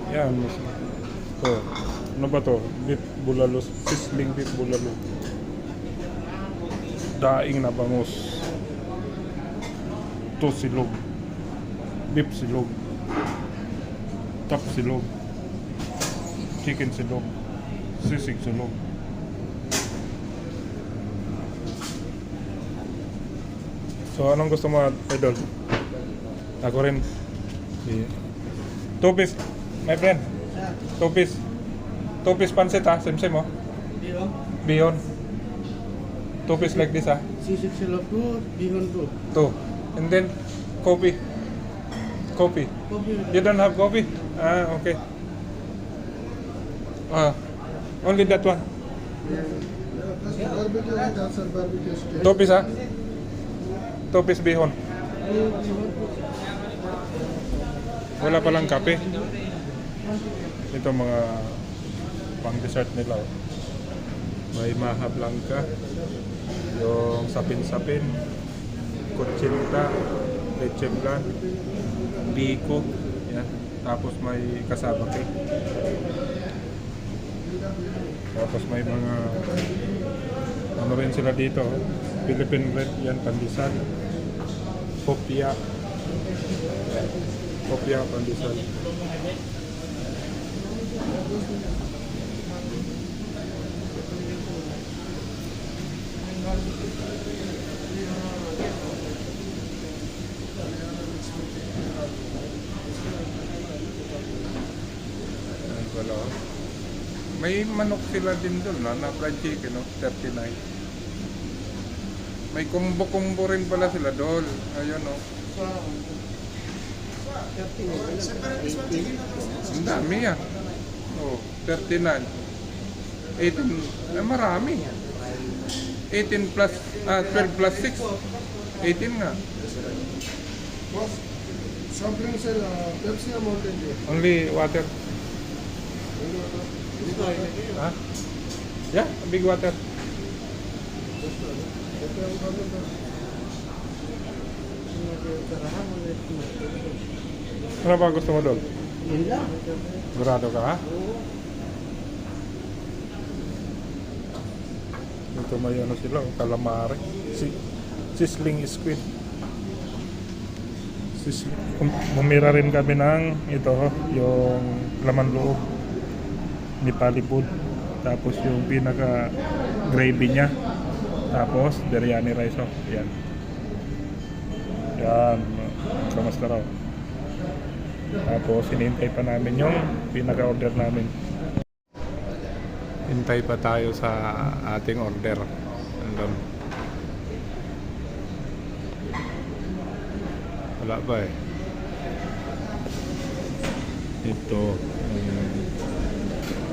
Yan, mas to. Ano ba to? Beef bulalo, sizzling beef bulalo. Daing na bangus. To silog. Beef silog. Tap silog. Chicken silog. Sisig silog. So, anong gusto mo, idol? Ako rin. Two piece, my friend. Two piece. Two piece pancit ha, same oh. Bihon. Bihon. Two piece like this ha. Sisig silog 2, bihon 2. Two. And then, coffee. Coffee. Coffee. You don't have coffee? Ah, okay. Only that one. Two piece ha. Two piece bihon. Wala palang kape. Ito mga pang dessert nila. May maha blanca, yung sapin-sapin, kutsilta, leche flan, biko, yan. Tapos may kasaba cake. Tapos may mga ano rin sila dito, Philippine red, yan, pandesal, kopya. Yan. Kopya, pandesal. May manok sila din doon, no? Na fried chicken, no? 39. May kumbo-kumbo rin pala sila doon. Ayun, no? Ang dami yan. Oh, 39. 18, marami. 18 plus, 12 plus 6. 18 nga. Something sir, Pepsi or Mountain Dew? Only water. Ha? Yeah, big water. Ano ba gusto mo doon? Yun lang. Sigurado ka ha? Ito may ano sila, calamari. Sizzling squid. Bumira rin kami ng ito, yung laman loob ni Palipod. Tapos yung pinaka gravy niya. Tapos biryani rice, oh. Yan. Yan. Kamusta raw? Tapos hinihintay pa namin yung pinaka-order namin. Hintay pa tayo sa ating order. Andun. Wala pa eh. Ito.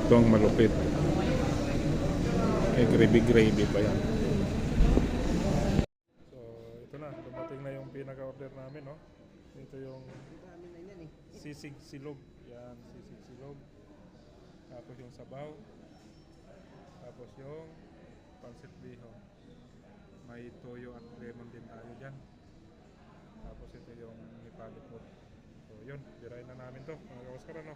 Ito ang malupit. Eh, gravy pa yan. So, ito na. Dumating na yung pinaka-order namin, no? Ito yung sisig silog. Yan, sisig silog. Tapos yung sabaw. Tapos yung pancit bihon. May toyo at lemon din tayo dyan. Tapos ito yung nipalipot. So, yun. Birahin na namin to. Mga kawaskara, no?